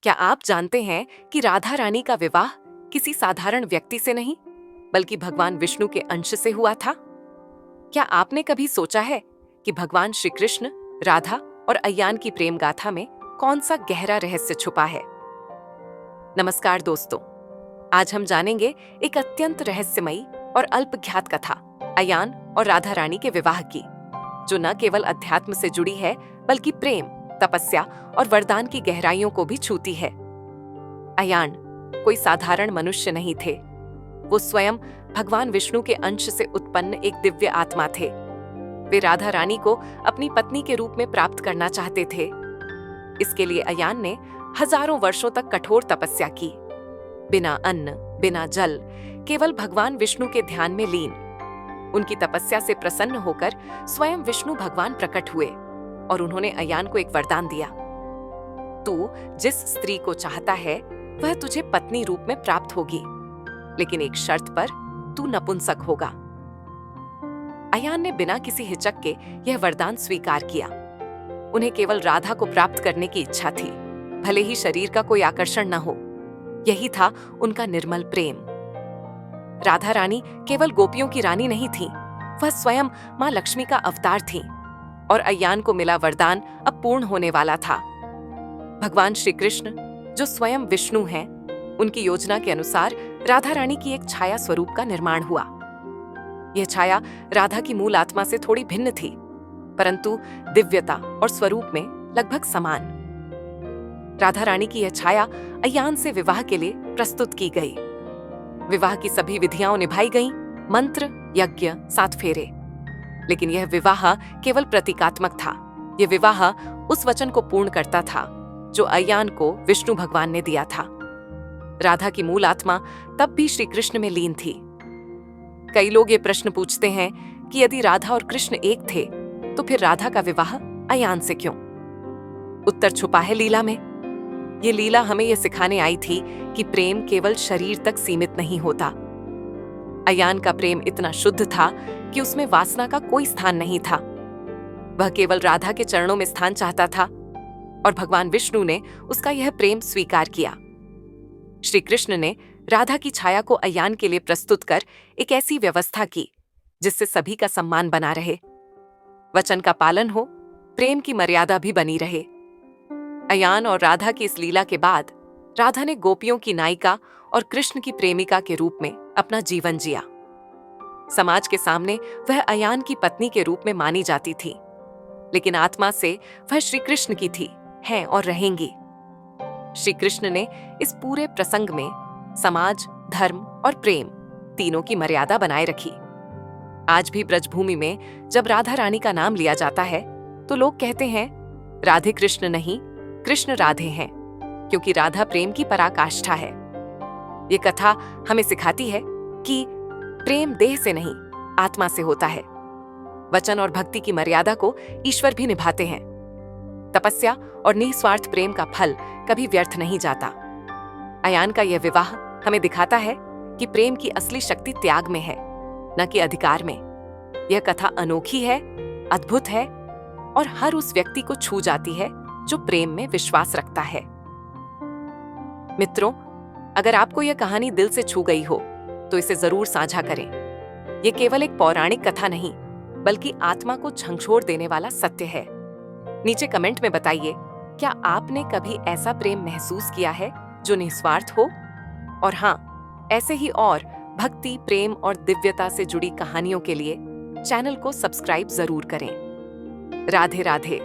क्या आप जानते हैं कि राधा रानी का विवाह किसी साधारण व्यक्ति से नहीं बल्कि भगवान विष्णु के अंश से हुआ था? क्या आपने कभी सोचा है कि भगवान श्री कृष्ण, राधा और अयान की प्रेम गाथा में कौन सा गहरा रहस्य छुपा है? नमस्कार दोस्तों, आज हम जानेंगे एक अत्यंत रहस्यमयी और अल्पज्ञात कथा अयान और राधा रानी के विवाह की, जो न केवल अध्यात्म से जुड़ी है बल्कि प्रेम, तपस्या और वरदान की गहराइयों को भी छूती है। अयान कोई साधारण मनुष्य नहीं थे। वो स्वयं भगवान विष्णु के अंश से उत्पन्न एक दिव्य आत्मा थे। वे राधा रानी को अपनी पत्नी के रूप में प्राप्त करना चाहते थे। इसके लिए अयान ने हजारों वर्षों तक कठोर तपस्या की, बिना अन्न, बिना जल, केवल भगवान विष्णु के ध्यान में लीन। उनकी तपस्या से प्रसन्न होकर स्वयं विष्णु भगवान प्रकट हुए और उन्होंने अयान को एक वरदान दिया। तू जिस स्त्री को चाहता है वह तुझे पत्नी रूप में प्राप्त होगी, लेकिन एक शर्त पर, तू नपुंसक होगा। अयान ने बिना किसी हिचक के यह वरदान स्वीकार किया। उन्हें केवल राधा को प्राप्त करने की इच्छा थी, भले ही शरीर का कोई आकर्षण न हो। यही था उनका निर्मल प्रेम। राधा रानी केवल गोपियों की रानी नहीं थी, वह स्वयं मां लक्ष्मी का अवतार थी और अयान को मिला वरदान अब पूर्ण होने वाला था। भगवान श्री कृष्ण, जो स्वयं विष्णु हैं, उनकी योजना के अनुसार राधा रानी की एक छाया स्वरूप का निर्माण हुआ। यह छाया राधा की मूल आत्मा से थोड़ी भिन्न थी, परंतु दिव्यता और स्वरूप में लगभग समान। राधा रानी की यह छाया अयान से विवाह के लिए प्रस्तुत की गई। विवाह की सभी विधियां निभाई गईं, मंत्र, यज्ञ, 7 फेरे। लेकिन यह विवाह केवल प्रतीकात्मक था। यह विवाह उस वचन को पूर्ण करता था जो अयान को विष्णु भगवान ने दिया था। राधा की मूल आत्मा तब भी श्री कृष्ण में लीन थी। कई लोग ये प्रश्न पूछते हैं कि यदि राधा और कृष्ण एक थे तो फिर राधा का विवाह अयान से क्यों? उत्तर छुपा है लीला में। ये लीला हमें यह सिखाने आई थी कि प्रेम केवल शरीर तक सीमित नहीं होता। अयान का प्रेम इतना शुद्ध था कि उसमें वासना का कोई स्थान नहीं था। वह केवल राधा के चरणों में स्थान चाहता था और भगवान विष्णु ने उसका यह प्रेम स्वीकार किया। श्री कृष्ण ने राधा की छाया को अयान के लिए प्रस्तुत कर एक ऐसी व्यवस्था की जिससे सभी का सम्मान बना रहे, वचन का पालन हो, प्रेम की मर्यादा भी बनी रहे। अयान और राधा की इस लीला के बाद राधा ने गोपियों की नायिका और कृष्ण की प्रेमिका के रूप में अपना जीवन जिया। समाज के सामने वह अयान की पत्नी के रूप में मानी जाती थी, लेकिन आत्मा से वह श्री कृष्ण की थी, हैं और रहेंगी। श्री कृष्ण ने इस पूरे प्रसंग में समाज, धर्म और प्रेम तीनों की मर्यादा बनाए रखी। आज भी ब्रजभूमि में जब राधा रानी का नाम लिया जाता है तो लोग कहते हैं राधे कृष्ण नहीं, कृष्ण राधे हैं, क्योंकि राधा प्रेम की पराकाष्ठा है। ये कथा हमें सिखाती है कि प्रेम देह से नहीं, आत्मा से होता है। वचन और भक्ति की मर्यादा को ईश्वर भी निभाते हैं। तपस्या और निस्वार्थ प्रेम का फल कभी व्यर्थ नहीं जाता। अयान का यह विवाह हमें दिखाता है कि प्रेम की असली शक्ति त्याग में है, न कि अधिकार में। यह कथा अनोखी है, अद्भुत है और हर उस व्यक्ति को छू जाती है जो प्रेम में विश्वास रखता है। मित्रों, अगर आपको यह कहानी दिल से छू गई हो तो इसे जरूर साझा करें। यह केवल एक पौराणिक कथा नहीं बल्कि आत्मा को झंझोर देने वाला सत्य है। नीचे कमेंट में बताइए, क्या आपने कभी ऐसा प्रेम महसूस किया है जो निस्वार्थ हो? और हाँ, ऐसे ही और भक्ति, प्रेम और दिव्यता से जुड़ी कहानियों के लिए चैनल को सब्सक्राइब जरूर करें। राधे राधे।